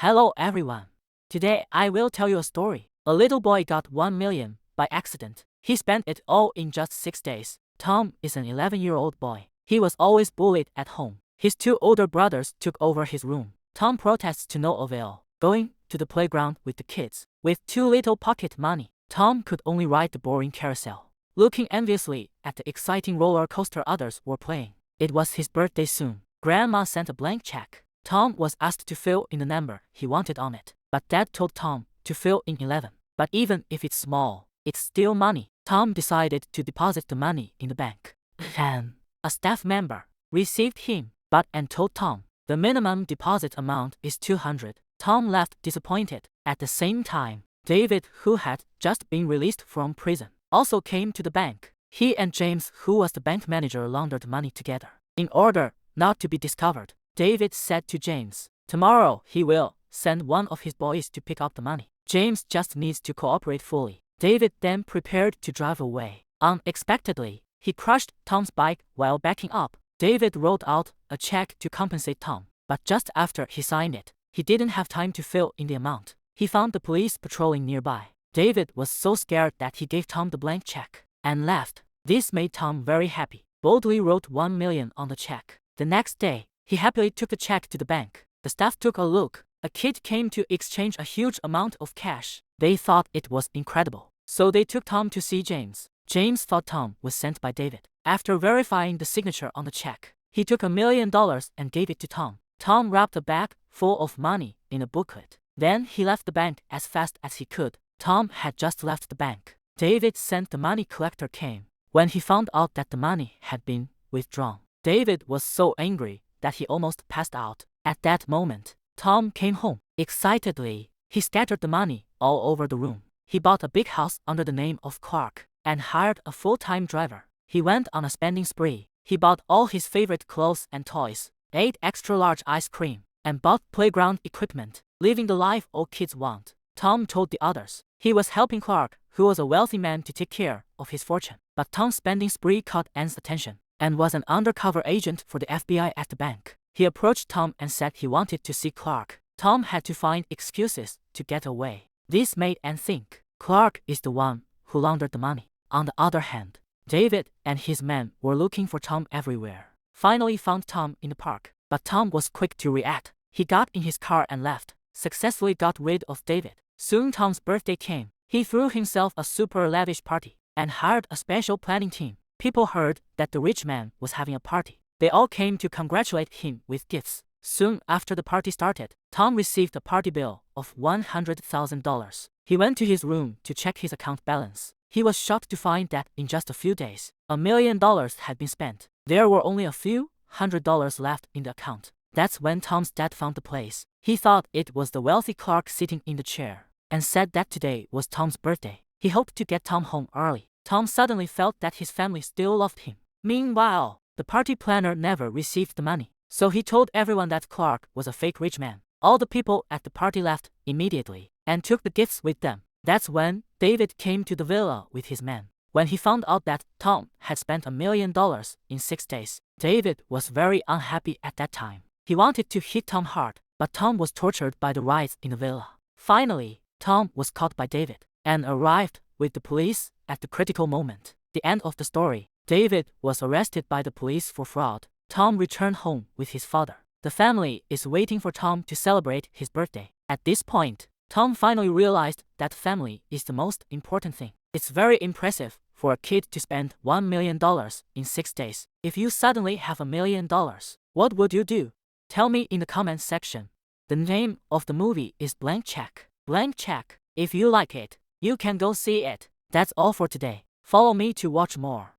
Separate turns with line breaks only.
Hello everyone. Today I will tell you a story. A little boy got 1 million by accident. He spent it all in just 6 days. Tom is an 11-year-old boy. He was always bullied at home. His 2 older brothers took over his room. Tom protests to no avail, going to the playground with the kids. With too little pocket money, Tom could only ride the boring carousel, looking enviously at the exciting roller coaster others were playing. It was his birthday soon. Grandma sent a blank check. Tom was asked to fill in the number he wanted on it, but Dad told Tom to fill in 11. But even if it's small, it's still money. Tom decided to deposit the money in the bank. Then, a staff member received him, and told Tom the minimum deposit amount is 200. Tom left disappointed. At the same time, David, who had just been released from prison, also came to the bank. He and James, who was the bank manager, laundered money together. In order not to be discovered, David said to James, "Tomorrow he will send one of his boys to pick up the money. James just needs to cooperate fully." David then prepared to drive away. Unexpectedly, he crushed Tom's bike while backing up. David wrote out a check to compensate Tom, but just after he signed it, he didn't have time to fill in the amount. He found the police patrolling nearby. David was so scared that he gave Tom the blank check and left. This made Tom very happy. Boldly wrote 1 million on the check. The next day, he happily took the check to the bank. The staff took a look. A kid came to exchange a huge amount of cash. They thought it was incredible, so they took Tom to see James. James thought Tom was sent by David. After verifying the signature on the check, he took $1 million and gave it to Tom. Tom wrapped the bag full of money in a booklet. Then he left the bank as fast as he could. Tom had just left the bank. David sent the money collector came. When he found out that the money had been withdrawn, David was so angry that he almost passed out. At that moment, Tom came home. Excitedly, he scattered the money all over the room. He bought a big house under the name of Clark and hired a full-time driver. He went on a spending spree. He bought all his favorite clothes and toys, ate extra-large ice cream, and bought playground equipment, living the life all kids want. Tom told the others he was helping Clark, who was a wealthy man, to take care of his fortune. But Tom's spending spree caught Ann's attention and was an undercover agent for the FBI at the bank. He approached Tom and said he wanted to see Clark. Tom had to find excuses to get away. This made Ann think Clark is the one who laundered the money. On the other hand, David and his men were looking for Tom everywhere. Finally found Tom in the park, but Tom was quick to react. He got in his car and left, successfully got rid of David. Soon Tom's birthday came. He threw himself a super lavish party and hired a special planning team. People heard that the rich man was having a party. They all came to congratulate him with gifts. Soon after the party started, Tom received a party bill of $100,000. He went to his room to check his account balance. He was shocked to find that in just a few days, $1 million had been spent. There were only a few $100 left in the account. That's when Tom's dad found the place. He thought it was the wealthy Clark sitting in the chair and said that today was Tom's birthday. He hoped to get Tom home early. Tom suddenly felt that his family still loved him. Meanwhile, the party planner never received the money, so he told everyone that Clark was a fake rich man. All the people at the party left immediately and took the gifts with them. That's when David came to the villa with his men. When he found out that Tom had spent $1 million in 6 days, David was very unhappy at that time. He wanted to hit Tom hard, but Tom was tortured by the riots in the villa. Finally, Tom was caught by David and arrived with the police at the critical moment. The end of the story. David was arrested by the police for fraud. Tom returned home with his father. The family is waiting for Tom to celebrate his birthday. At this point, Tom finally realized that family is the most important thing. It's very impressive for a kid to spend $1 million in 6 days. If you suddenly have $1 million, what would you do? Tell me in the comments section. The name of the movie is Blank Check. Blank Check. If you like it, you can go see it. That's all for today. Follow me to watch more.